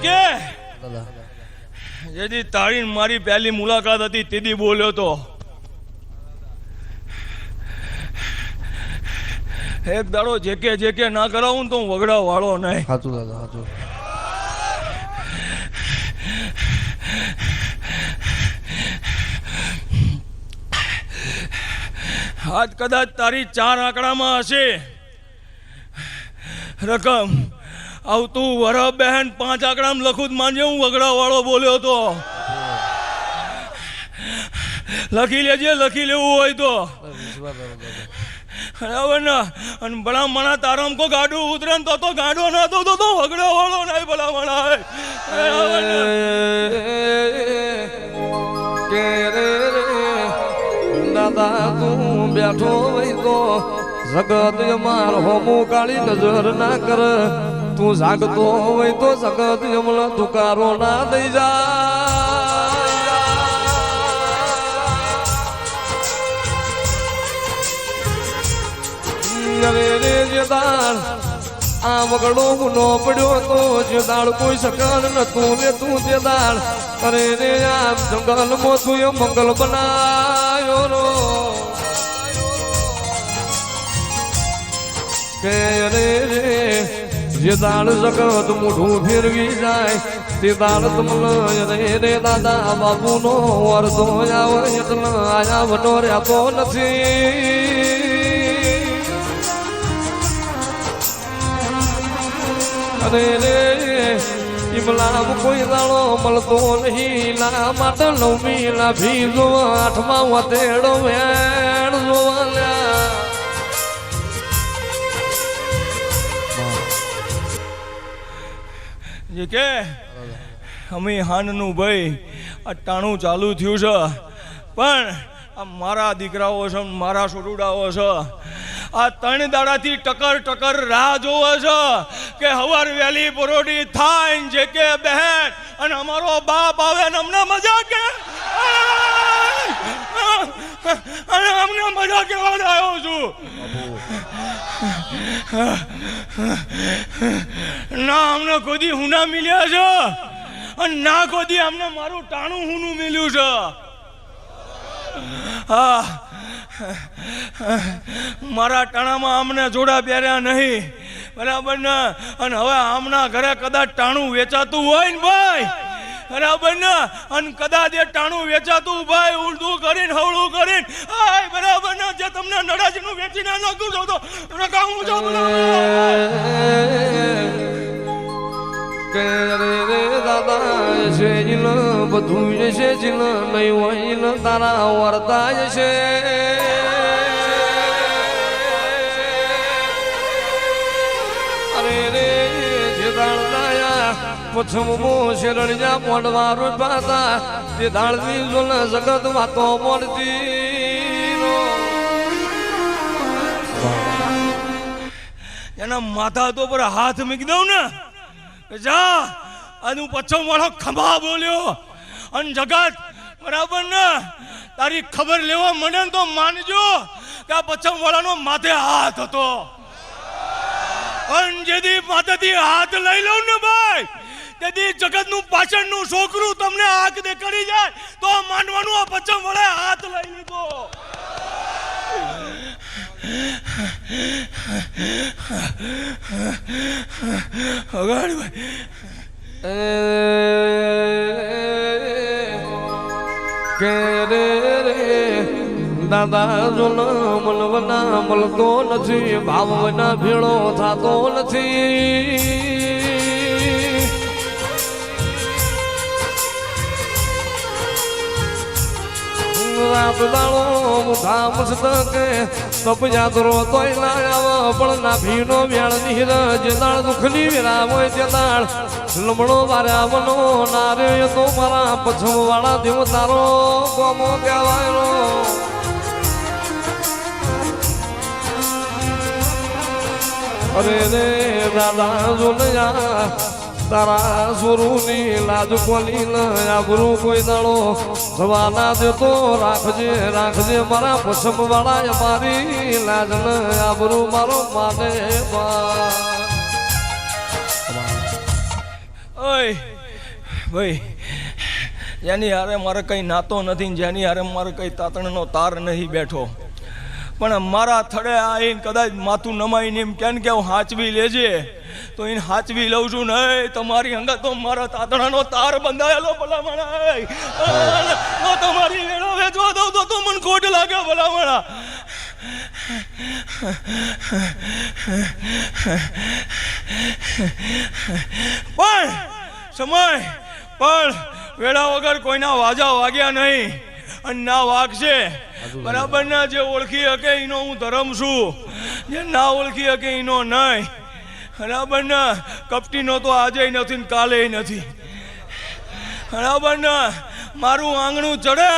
કે જેથી તારી મારી પહેલી મુલાકાત હતી તેદી બોલ્યો તો એક દાડો જેકે ના કરાવું તો હું વગડા વાળો નહીં. સાચું દાદા સાચું. આજ કદાચ તારી 4 આંકડામાં હશે રકમ આવતું વર બહેન 5 આંકડામાં લખું જ માનજે હું વગડા વાળો બોલ્યો તો. લખી લેજે, લખી લેવું હોય તો બરાબર ને. અને ભલા મણા તારામ કો ગાડું ઉતરે તો ગાડો ના તો વગડા વાળો નહીં ભલા મણા કે રે દાદા તું બેઠો હોય તો જગત અમાર હોમો કાળી નજર ના કર. તું જાગતો હોય તો જગત અમલા તુકારો ના દઈ જા રે જે દાળ આ વગડો ગુનો પડ્યો તો જે દાળ કોઈ સકલ નતું ને તું તે દાળ અરે રે આ જંગલ માં તું મંગલ બનાયો રો કે રે જે દાળ જગત મોઢું ફેરવી જાય તે દાળ તમને રે દાદા બાબુ નો વરસો આવે એટલે આયા વનો રહેતો નથી. અરે રે ઇમલામ કોઈ દાડો મળતો નહીં ના માટે નવમી લાભી જોવા 8મા વતેડો વેણ જોવા જે કે અમે હાનનું ભાઈ આ ટાણું ચાલુ થયું છે પણ આ મારા દીકરાઓ છે મારા છોટુડાઓ છે આ 3 દાડાથી ટકર રાહ જોવે છે કે હવાર વહેલી પરોડી થાય જે કે બહેન અને અમારો બાપ આવે ને અમને મજા કે અને અમને મજા કેવા આવ્યો છું ના અમને કોદી હુના મિલ્યા છે અને ના કોદી અમને મારું ટાણું હુનું મિલ્યું છે. હા મારા ટાણામાં અમને જોડા પહેર્યા નહીં બરાબર ને. અને હવે આમના ઘરે કદાચ ટાણું વેચાતું હોય ને ભાઈ બરાબર ને અને કદાચ એ ટાણું વેચાતું ભાઈ ઉલટું કરીને હવળું કરીને આય બરાબર ને જે તમને નડાજીનું વેચીને નાખું છો તો રકાવું છો કે રે દાદા છે જીલ બધું છે જીલ નહીં હોય તારા વર્તા છે. અરે રે જે દાળદાયા પછમો શરણ્યા મોડવા રૂપાતા તે દાળની જોલ જગત વાતો મળતી એના માથા તો પર હાથ મૂકી દઉં ને જા અને હું પછમ વાળો ખંભા બોલ્યો અને જગત બરાબર ને તારી ખબર લેવા મને તો માનજો કે આ પછમ વાળાનો માથે હાથ હતો. અને જેથી માથેથી હાથ લઈ લઉં ને ભાઈ તેથી જગતનું પાછળનું છોકરું તમને આંખ દેખાડી જાય તો માનવાનું આ પછમ વડે હાથ લઈ લીધો. કે રે દાદા જોન મલવના મળતો નથી ભાવના ભેળો થતો નથી. રાત દાડો મુઠા મસ્તકે તપ યાદરો તોય ના આવ પણ ના ભીનો વ્યાળ નીર જે દાળ દુખની વેરા હોય તે દાળ લમણો વાર્યા વનો નારે તો મારા પછમ વાળા દેવ તારો ગોમો કહેવાયો. અરે રે દાદા જોલયા તારા સુરુની લાજ કોલી આબરૂ કોઈ દાડો સવાના દેતો રાખજે રાખજે મારા પછમ વાળા મારી લાજ આબરૂ મારો માને ઓય ભાઈ, જેની હારે મારે કંઈ નાતો નથી ને જેની હારે મારે કંઈ તાતણનો તાર નહીં બેઠો, પણ મારા થડે આવીને કદાચ માથું નમાઈને એમ કે હું હાચવી લેજે, તો એને હાચવી લઉં છું ને. તમારી અંગત તો મારા તાતણાનો તાર બંધાયેલો ભલામણા, તમારી વેળો વેચવા દઉં તો મને ખોટ લાગે ભલામણા. પણ સમય પણ વેળા વગર કોઈના વાજા વાગ્યા નહીં અને ના વાગશે. બરાબર ને? જે ઓળખી શકે એનો હું ધર્મ છું, જે ના ઓળખી શકે એનો નહીં. બરાબર ને? કપટીનો તો આજે નથી ને કાલે નથી. બરાબર ને? મારું આંગણું ચડે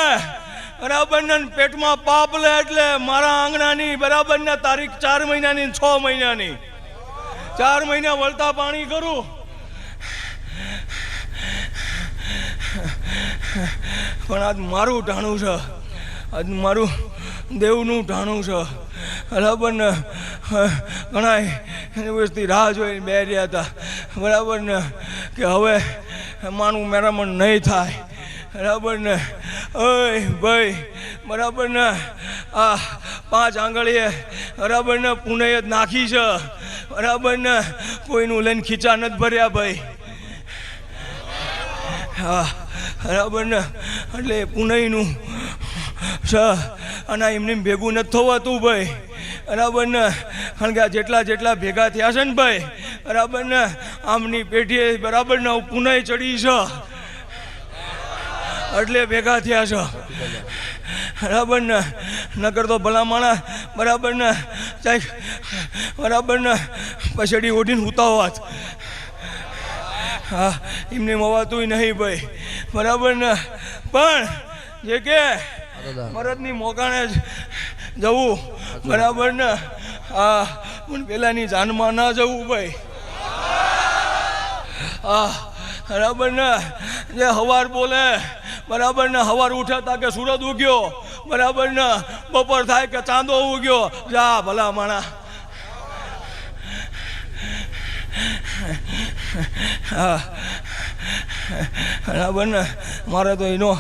બરાબર ને, પેટમાં પાપ લે એટલે મારા આંગણાની બરાબર ને તારીખ 4 મહિનાની 6 મહિનાની 4 મહિના વળતા પાણી કરું. પણ આજ મારું ટાણું છે, આજ મારું દેવનું ટાણું છે. બરાબર ને? ઘણા યુનિવર્સિટી રાહ જોઈને બે રહ્યા હતા બરાબર ને, કે હવે માનું મેરામણ નહીં થાય. બરાબર ને? ઓય ભાઈ, બરાબર ને? આ 5 આંગળીએ બરાબર ને પુનઃ જ નાખી છે. બરાબર ને? કોઈનું લઈને ખીચા નથી ભર્યા ભાઈ. હા, બરાબર ને? એટલે પુનઃનું છે અને એમને ભેગું નથી થવાતું ભાઈ. બરાબર ને? કારણ કે આ જેટલા ભેગા થયા છે ને ભાઈ, બરાબર ને, આમની પેઢીએ બરાબર ને પુનઃ ચડી છે એટલે ભેગા થયા છે. બરાબર ને? નકર તો ભલા માણા બરાબર ને ચાઈ બરાબર ને પછડી ઓઢીને ઉતાવત. હા, એમને મવાતું નહીં ભાઈ. બરાબર ને? પણ જે કે મરદની મોકાણે જ જવું બરાબર ને, હા, પણ પેલાની જાનમાં ના જવું ભાઈ. હા, બરાબર ને? જે હવાર બોલે બરાબર ને, હવાર ઉઠ્યા કે સૂરજ ઉગ્યો બરાબર ને, બપોર થાય કે ચાંદો ઉગ્યો, જા ભલા માણા. હા, બરાબર ને? મારે તો એનો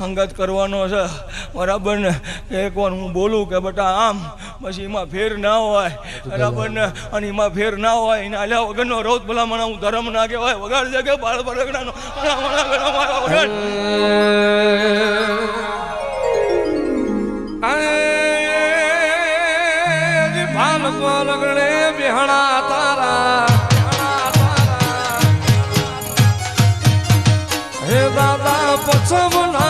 અંગત કરવાનો છે. બરાબર ને? કે એકવાર હું બોલું કે બેટા આમ, પછી એમાં ફેર ના હોય. બરાબર ને? અને એમાં ફેર ના હોય એને આલ્યા વગરનો રોજ ભલા મને હું ધર્મ ના કહેવાય. વગાડ છે કે બાળ પરગડાનો વગાડ. ભાલ લગડે બિહાણા તારા, હે દાદા પછમ ના